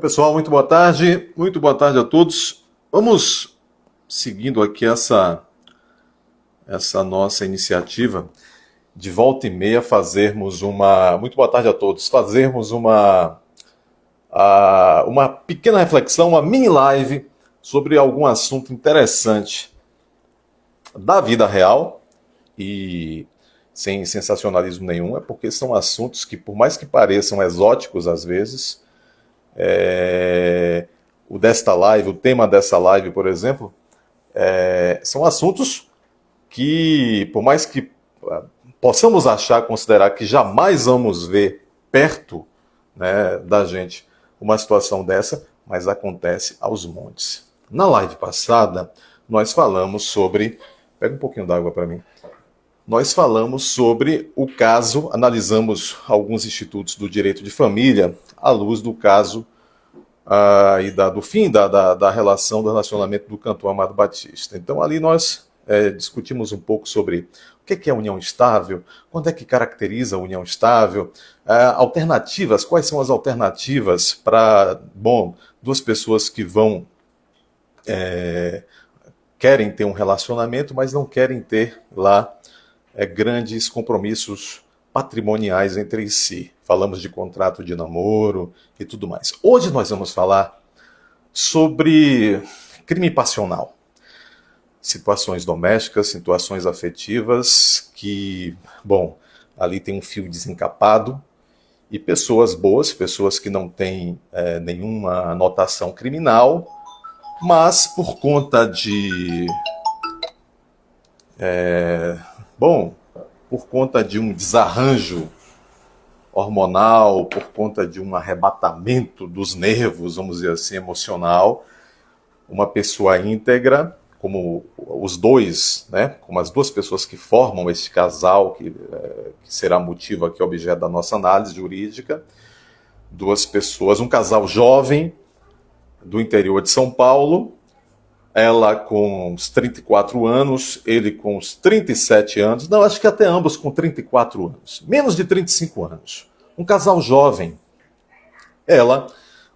Oi, pessoal, muito boa tarde a todos. Vamos seguindo aqui essa nossa iniciativa de volta e meia fazermos uma. Muito boa tarde a todos. Fazermos uma pequena reflexão, uma mini live sobre algum assunto interessante da vida real e sem sensacionalismo nenhum, é porque são assuntos que, por mais que pareçam exóticos às vezes, o tema dessa live, por exemplo, são assuntos que, por mais que possamos considerar que jamais vamos ver perto, né, da gente uma situação dessa, mas acontece aos montes. Na live passada, nós falamos sobre. Pega um pouquinho d'água para mim. Nós falamos sobre o caso, analisamos alguns institutos do direito de família à luz do caso do fim da relação, do relacionamento do cantor Amado Batista. Então ali nós discutimos um pouco sobre o que é união estável, quando é que caracteriza a união estável, alternativas, quais são as alternativas para, duas pessoas que querem ter um relacionamento, mas não querem ter lá grandes compromissos patrimoniais entre si. Falamos de contrato de namoro e tudo mais. Hoje nós vamos falar sobre crime passional. Situações domésticas, situações afetivas que, ali tem um fio desencapado e pessoas boas, pessoas que não têm nenhuma anotação criminal, mas por conta por conta de um desarranjo hormonal, por conta de um arrebatamento dos nervos, vamos dizer assim, emocional, uma pessoa íntegra, como os dois, né, como as duas pessoas que formam esse casal, que será motivo aqui, objeto da nossa análise jurídica, duas pessoas, um casal jovem do interior de São Paulo, ela com uns 34 anos, ele com uns 37 anos, não, acho que até ambos com 34 anos, menos de 35 anos. Um casal jovem. Ela,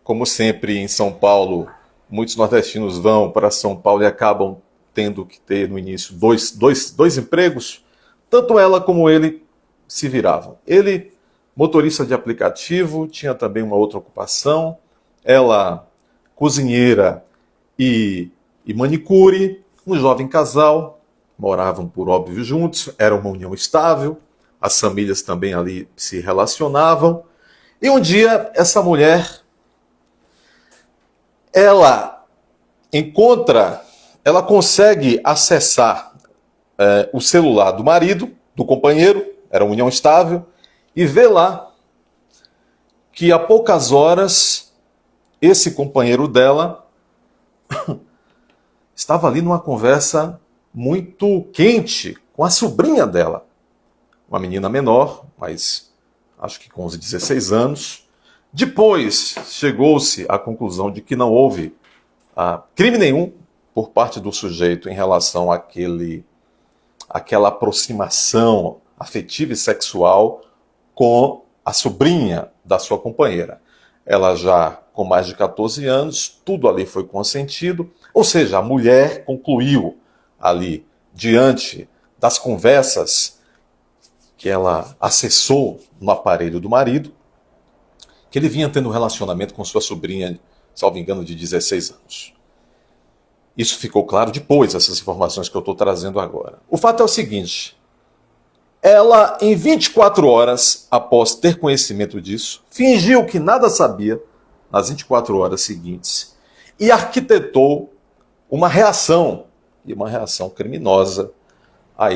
como sempre em São Paulo, muitos nordestinos vão para São Paulo e acabam tendo que ter no início dois empregos, tanto ela como ele se viravam. Ele, motorista de aplicativo, tinha também uma outra ocupação, ela, cozinheira e manicure, um jovem casal, moravam por óbvio juntos, era uma união estável, as famílias também ali se relacionavam, e um dia essa mulher, ela consegue acessar o celular do marido, do companheiro, era uma união estável, e vê lá que há poucas horas esse companheiro dela estava ali numa conversa muito quente com a sobrinha dela, uma menina menor, mas acho que com uns 16 anos. Depois chegou-se à conclusão de que não houve crime nenhum por parte do sujeito em relação àquela aproximação afetiva e sexual com a sobrinha da sua companheira. Ela já com mais de 14 anos, tudo ali foi consentido, ou seja, a mulher concluiu ali, diante das conversas que ela acessou no aparelho do marido, que ele vinha tendo um relacionamento com sua sobrinha, salvo engano, de 16 anos. Isso ficou claro depois, essas informações que eu estou trazendo agora. O fato é o seguinte, ela, em 24 horas após ter conhecimento disso, fingiu que nada sabia, nas 24 horas seguintes, e arquitetou uma reação, e uma reação criminosa, a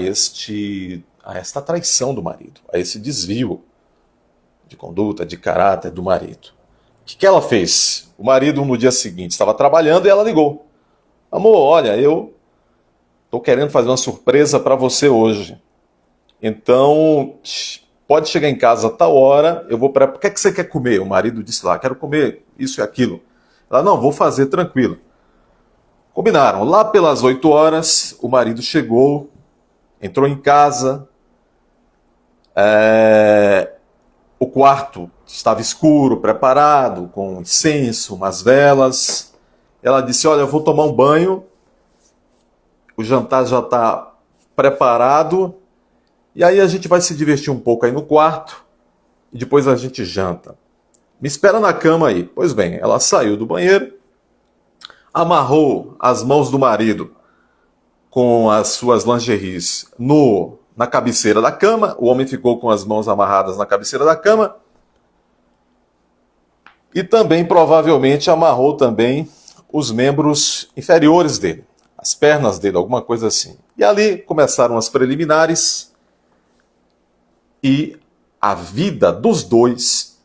esta traição do marido, a esse desvio de conduta, de caráter do marido. O que ela fez? O marido, no dia seguinte, estava trabalhando e ela ligou. Amor, olha, eu estou querendo fazer uma surpresa para você hoje. Então, pode chegar em casa a tal hora, eu vou para... O que é que você quer comer? O marido disse lá, quero comer isso e aquilo. Ela, não, vou fazer, tranquilo. Combinaram. Lá pelas 8 horas, o marido chegou, entrou em casa, o quarto estava escuro, preparado, com incenso, umas velas. Ela disse, olha, eu vou tomar um banho, o jantar já está preparado, e aí a gente vai se divertir um pouco aí no quarto, e depois a gente janta. Me espera na cama aí. Pois bem, ela saiu do banheiro, amarrou as mãos do marido com as suas lingeries na cabeceira da cama, o homem ficou com as mãos amarradas na cabeceira da cama, e também, provavelmente, amarrou também os membros inferiores dele, as pernas dele, alguma coisa assim. E ali começaram as preliminares, e a vida dos dois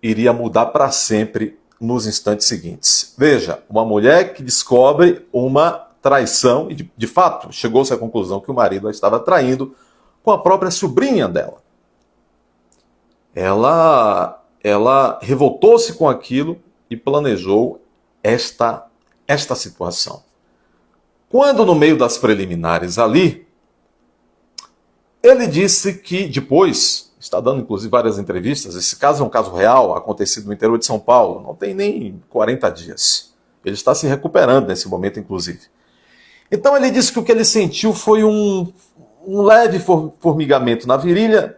iria mudar para sempre nos instantes seguintes. Veja, uma mulher que descobre uma traição, e de fato chegou-se à conclusão que o marido a estava traindo com a própria sobrinha dela. Ela revoltou-se com aquilo e planejou esta situação. Quando no meio das preliminares ali, ele disse que depois, está dando inclusive várias entrevistas, esse caso é um caso real, acontecido no interior de São Paulo, não tem nem 40 dias. Ele está se recuperando nesse momento, inclusive. Então ele disse que o que ele sentiu foi um leve formigamento na virilha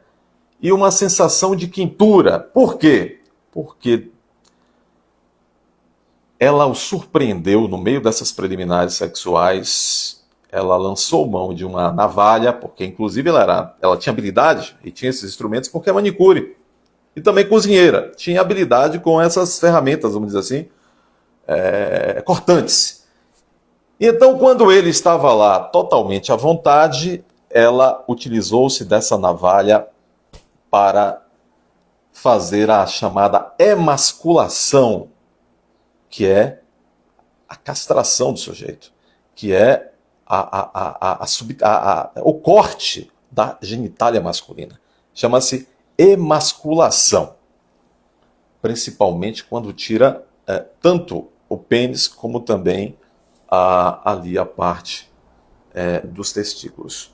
e uma sensação de quintura. Por quê? Porque ela o surpreendeu no meio dessas preliminares sexuais. Ela lançou mão de uma navalha, porque inclusive ela tinha habilidade e tinha esses instrumentos porque é manicure. E também cozinheira. Tinha habilidade com essas ferramentas, vamos dizer assim, cortantes. E então, quando ele estava lá totalmente à vontade, ela utilizou-se dessa navalha para fazer a chamada emasculação, que é a castração do sujeito, que é o corte da genitália masculina. Chama-se emasculação, principalmente quando tira tanto o pênis como também ali a parte dos testículos.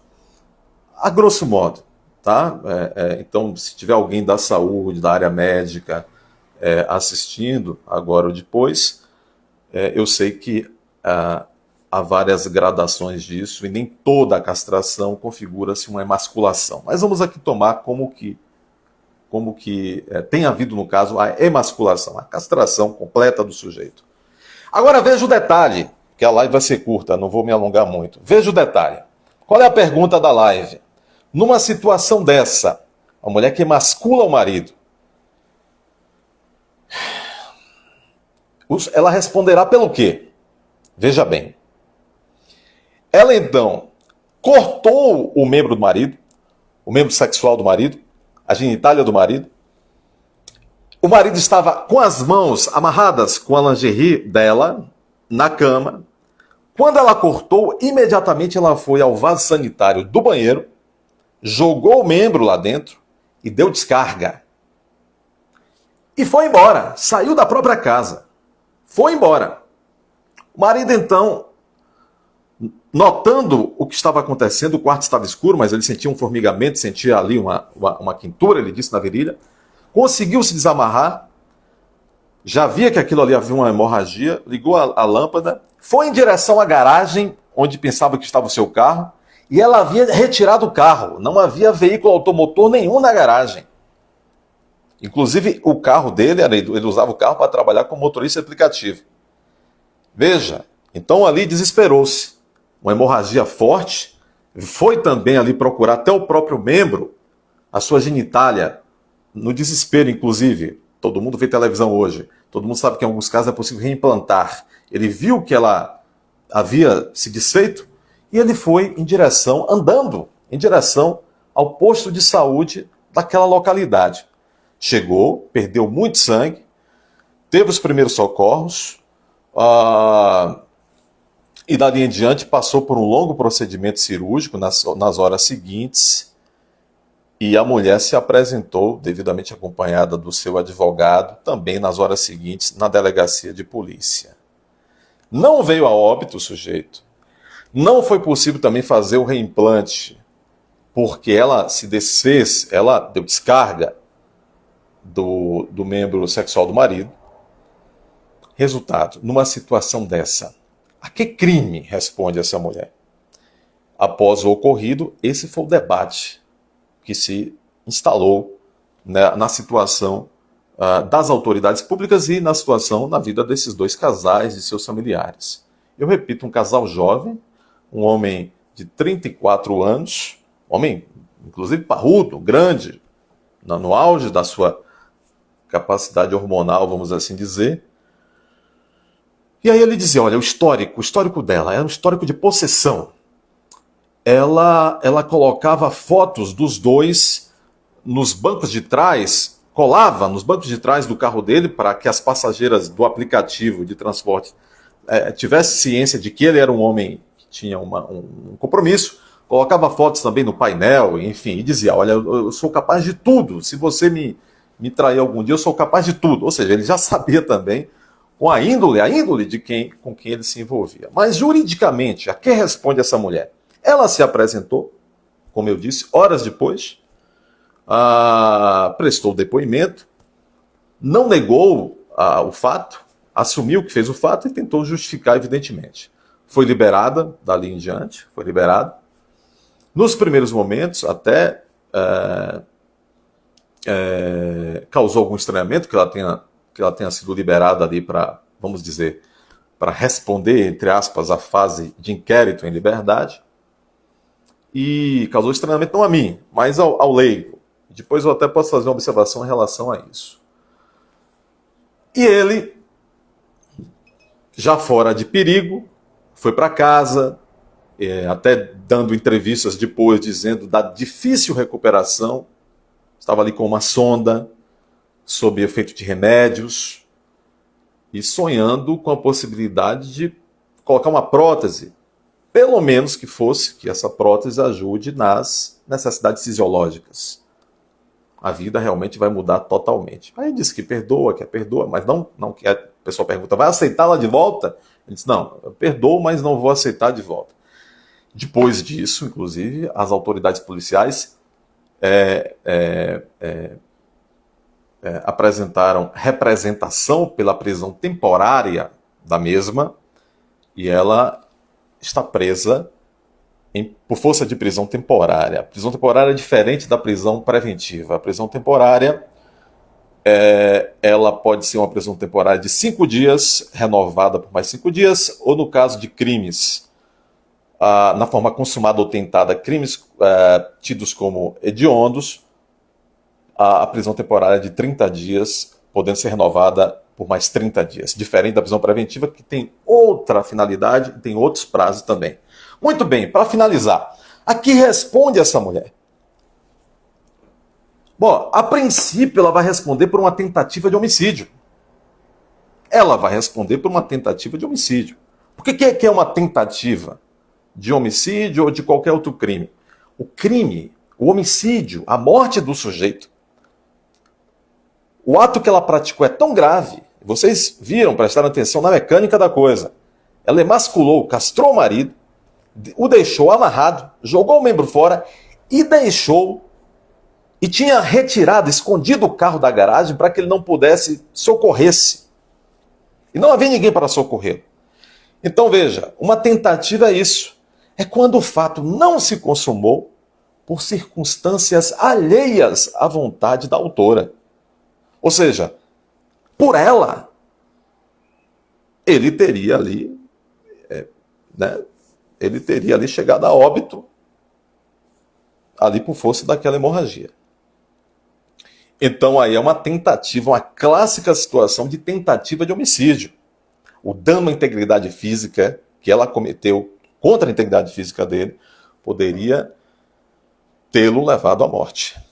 A grosso modo, tá? Então, se tiver alguém da saúde, da área médica assistindo agora ou depois, eu sei que há várias gradações disso e nem toda a castração configura-se uma emasculação. Mas vamos aqui tomar como que tem havido, no caso, a emasculação, a castração completa do sujeito. Agora veja o detalhe, que a live vai ser curta, não vou me alongar muito. Veja o detalhe. Qual é a pergunta da live? Numa situação dessa, a mulher que emascula o marido, ela responderá pelo quê? Veja bem. Ela então cortou o membro do marido, o membro sexual do marido, a genitália do marido. O marido estava com as mãos amarradas com a lingerie dela na cama. Quando ela cortou, imediatamente ela foi ao vaso sanitário do banheiro, jogou o membro lá dentro e deu descarga. E foi embora, saiu da própria casa. Foi embora. O marido então, notando o que estava acontecendo, o quarto estava escuro, mas ele sentia um formigamento, sentia ali uma quintura, ele disse, na virilha, conseguiu se desamarrar, já via que aquilo ali havia uma hemorragia, ligou a lâmpada, foi em direção à garagem, onde pensava que estava o seu carro, e ela havia retirado o carro, não havia veículo automotor nenhum na garagem. Inclusive, o carro dele, ele usava o carro para trabalhar como motorista aplicativo. Veja, então ali desesperou-se. Uma hemorragia forte, foi também ali procurar até o próprio membro, a sua genitália, no desespero, inclusive. Todo mundo vê televisão hoje. Todo mundo sabe que em alguns casos é possível reimplantar. Ele viu que ela havia se desfeito e ele foi andando em direção ao posto de saúde daquela localidade. Chegou, perdeu muito sangue, teve os primeiros socorros, e dali em diante passou por um longo procedimento cirúrgico nas horas seguintes, e a mulher se apresentou, devidamente acompanhada do seu advogado, também nas horas seguintes, na delegacia de polícia. Não veio a óbito o sujeito. Não foi possível também fazer o reimplante, porque ela se desfez, ela deu descarga. do membro sexual do marido. Resultado, numa situação dessa, a que crime responde essa mulher? Após o ocorrido, esse foi o debate que se instalou, né, na situação das autoridades públicas e na situação na vida desses dois casais e seus familiares. Eu repito, um casal jovem, um homem de 34 anos, homem inclusive parrudo, grande, no auge da sua capacidade hormonal, vamos assim dizer. E aí ele dizia, olha, o histórico dela era um histórico de possessão. Ela colocava fotos dos dois nos bancos de trás, colava nos bancos de trás do carro dele para que as passageiras do aplicativo de transporte tivessem ciência de que ele era um homem que tinha um compromisso, colocava fotos também no painel, enfim, e dizia, olha, eu sou capaz de tudo, se você me trair algum dia, eu sou capaz de tudo. Ou seja, ele já sabia também com a índole com quem ele se envolvia. Mas juridicamente, a que responde essa mulher? Ela se apresentou, como eu disse, horas depois, prestou depoimento, não negou o fato, assumiu que fez o fato e tentou justificar, evidentemente. Foi liberada, dali em diante, foi liberada. Nos primeiros momentos, até causou algum estranhamento que ela tenha sido liberada ali para, vamos dizer, para responder, entre aspas, a fase de inquérito em liberdade. E causou estranhamento não a mim, mas ao leigo. Depois eu até posso fazer uma observação em relação a isso. E ele, já fora de perigo, foi para casa, até dando entrevistas depois, dizendo da difícil recuperação. Estava ali com uma sonda, sob efeito de remédios, e sonhando com a possibilidade de colocar uma prótese, pelo menos que essa prótese ajude nas necessidades fisiológicas. A vida realmente vai mudar totalmente. Aí ele disse que quer perdoa, mas não quer. A pessoa pergunta, vai aceitá-la de volta? Ele disse, não, eu perdoo, mas não vou aceitar de volta. Depois disso, inclusive, as autoridades policiais apresentaram representação pela prisão temporária da mesma, e ela está presa por força de prisão temporária. A prisão temporária é diferente da prisão preventiva. A prisão temporária, ela pode ser uma prisão temporária de 5 dias, renovada por mais 5 dias, ou no caso de crimes, na forma consumada ou tentada, crimes tidos como hediondos, a prisão temporária é de 30 dias, podendo ser renovada por mais 30 dias. Diferente da prisão preventiva, que tem outra finalidade e tem outros prazos também. Muito bem, para finalizar, a que responde essa mulher? Bom, a princípio ela vai responder por uma tentativa de homicídio. Ela vai responder por uma tentativa de homicídio. Por que é uma tentativa de homicídio ou de qualquer outro crime? O crime, o homicídio, a morte do sujeito, o ato que ela praticou é tão grave, vocês viram, prestaram atenção na mecânica da coisa. Ela emasculou, castrou o marido, o deixou amarrado, jogou o membro fora e tinha retirado, escondido o carro da garagem para que ele não pudesse socorrer-se. E não havia ninguém para socorrer. Então veja, uma tentativa é isso. É quando o fato não se consumou por circunstâncias alheias à vontade da autora. Ou seja, por ela, ele teria ali, ele teria ali chegado a óbito, ali por força daquela hemorragia. Então aí é uma tentativa, uma clássica situação de tentativa de homicídio. O dano à integridade física que ela cometeu contra a integridade física dele poderia tê-lo levado à morte.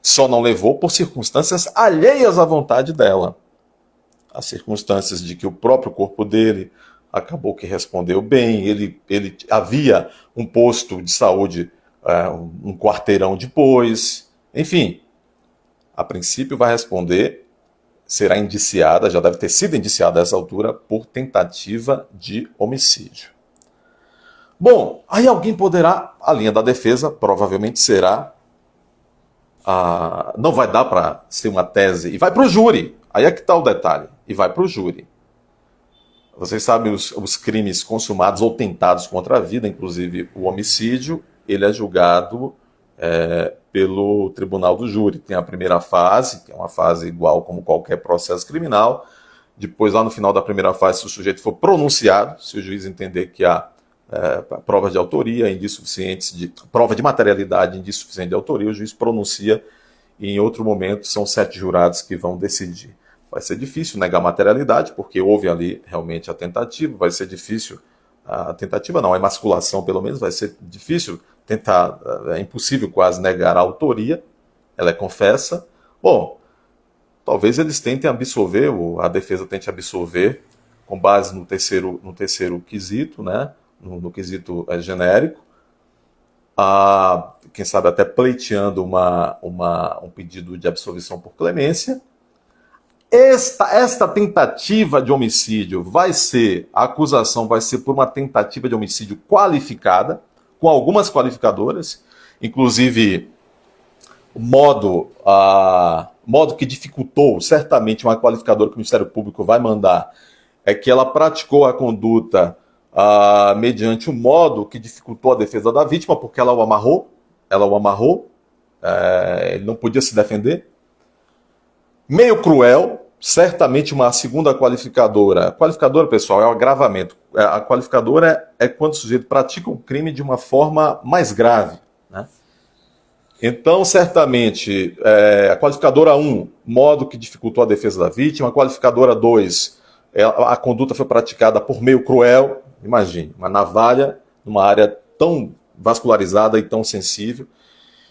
Só não levou por circunstâncias alheias à vontade dela. As circunstâncias de que o próprio corpo dele acabou que respondeu bem, ele havia um posto de saúde um quarteirão depois, enfim. A princípio vai responder, será indiciada, já deve ter sido indiciada a essa altura, por tentativa de homicídio. Bom, aí alguém poderá, a linha da defesa provavelmente será não vai dar para ser uma tese, e vai para o júri. Aí é que está o detalhe, e vai para o júri. Vocês sabem os crimes consumados ou tentados contra a vida, inclusive o homicídio, ele é julgado pelo tribunal do júri. Tem a primeira fase, que é uma fase igual como qualquer processo criminal. Depois, lá no final da primeira fase, se o sujeito for pronunciado, se o juiz entender que há prova de autoria, indícios suficientes prova de materialidade, indício suficiente de autoria, o juiz pronuncia e em outro momento são 7 jurados que vão decidir. Vai ser difícil negar materialidade, porque houve ali realmente a tentativa, vai ser difícil, a tentativa não, a emasculação pelo menos, vai ser difícil tentar, é impossível quase negar a autoria, ela é confessa. Bom, talvez eles tentem absolver, a defesa tente absolver, com base no terceiro quesito, né, no quesito genérico, quem sabe até pleiteando um pedido de absolvição por clemência. Esta tentativa de homicídio a acusação vai ser por uma tentativa de homicídio qualificada, com algumas qualificadoras, inclusive o modo que dificultou, certamente uma qualificadora que o Ministério Público vai mandar, é que ela praticou a conduta mediante o modo que dificultou a defesa da vítima, porque ela o amarrou, ele não podia se defender. Meio cruel, certamente uma segunda qualificadora. A qualificadora, pessoal, é o agravamento. A qualificadora é quando o sujeito pratica um crime de uma forma mais grave, né? Então, certamente, a qualificadora 1, modo que dificultou a defesa da vítima. A qualificadora 2, a conduta foi praticada por meio cruel. Imagine, uma navalha numa área tão vascularizada e tão sensível.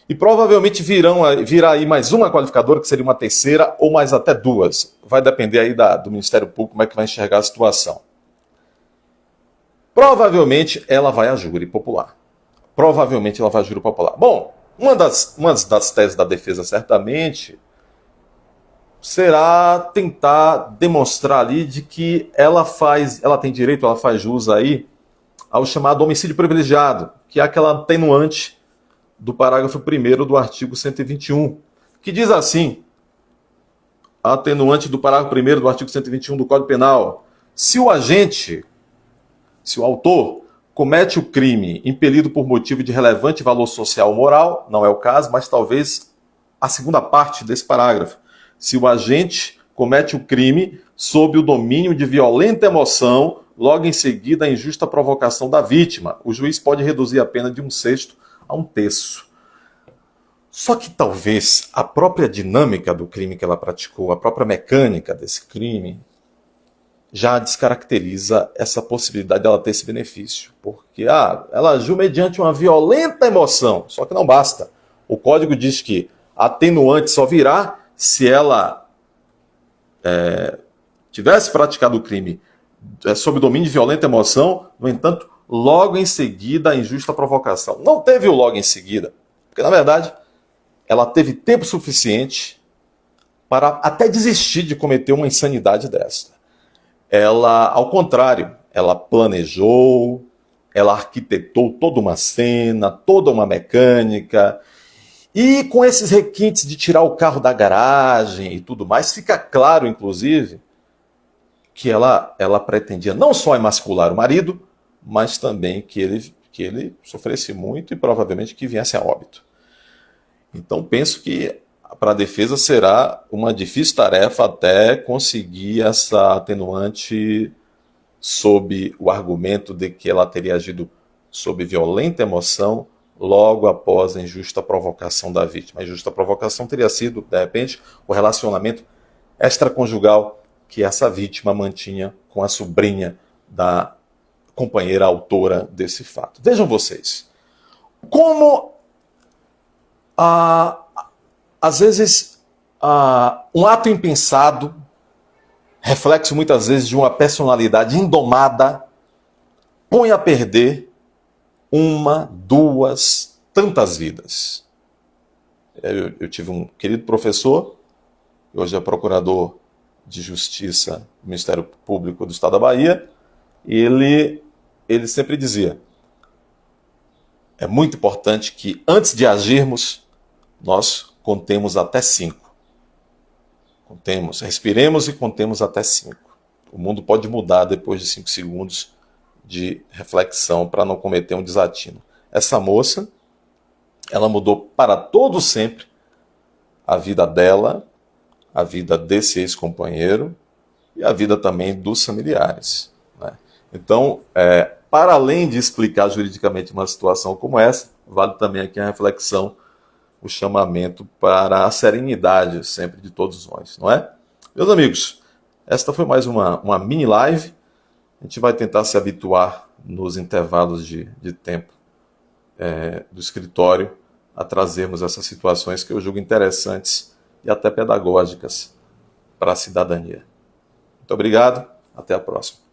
E provavelmente virá aí mais uma qualificadora, que seria uma terceira, ou mais até 2. Vai depender aí do Ministério Público como é que vai enxergar a situação. Provavelmente ela vai a júri popular. Bom, uma das teses da defesa, certamente, será tentar demonstrar ali de que ela tem direito, ela faz jus aí ao chamado homicídio privilegiado, que é aquela atenuante do parágrafo 1º do artigo 121, que diz assim, a atenuante do parágrafo 1º do artigo 121 do Código Penal: se o autor comete o crime impelido por motivo de relevante valor social ou moral, não é o caso, mas talvez a segunda parte desse parágrafo, se o agente comete o crime sob o domínio de violenta emoção, logo em seguida a injusta provocação da vítima, o juiz pode reduzir a pena de 1/6 a 1/3. Só que talvez a própria dinâmica do crime que ela praticou, a própria mecânica desse crime, já descaracteriza essa possibilidade dela ter esse benefício. Porque ela agiu mediante uma violenta emoção, só que não basta. O código diz que a atenuante só virá se ela tivesse praticado o crime sob domínio de violenta emoção, no entanto, logo em seguida a injusta provocação. Não teve o logo em seguida, porque na verdade ela teve tempo suficiente para até desistir de cometer uma insanidade desta. Ela, ao contrário, ela planejou, ela arquitetou toda uma cena, toda uma mecânica, e com esses requintes de tirar o carro da garagem e tudo mais, fica claro, inclusive, que ela pretendia não só emascular o marido, mas também que ele sofresse muito e provavelmente que viesse a óbito. Então penso que para a defesa será uma difícil tarefa até conseguir essa atenuante sob o argumento de que ela teria agido sob violenta emoção logo após a injusta provocação da vítima. A injusta provocação teria sido, de repente, o relacionamento extraconjugal que essa vítima mantinha com a sobrinha da companheira autora desse fato. Vejam vocês, como às vezes um ato impensado, reflexo muitas vezes de uma personalidade indomada, põe a perder uma, duas, tantas vidas. Eu tive um querido professor, hoje é procurador de Justiça do Ministério Público do Estado da Bahia, e ele sempre dizia: é muito importante que antes de agirmos, nós contemos até 5. Respiremos e contemos até 5. O mundo pode mudar depois de 5 segundos de reflexão para não cometer um desatino. Essa moça, ela mudou para todo sempre a vida dela, a vida desse ex-companheiro e a vida também dos familiares, né? Então, para além de explicar juridicamente uma situação como essa, vale também aqui a reflexão, o chamamento para a serenidade sempre de todos nós, não é? Meus amigos, esta foi mais uma mini live. A gente vai tentar se habituar nos intervalos de tempo do escritório a trazermos essas situações que eu julgo interessantes e até pedagógicas para a cidadania. Muito obrigado, até a próxima.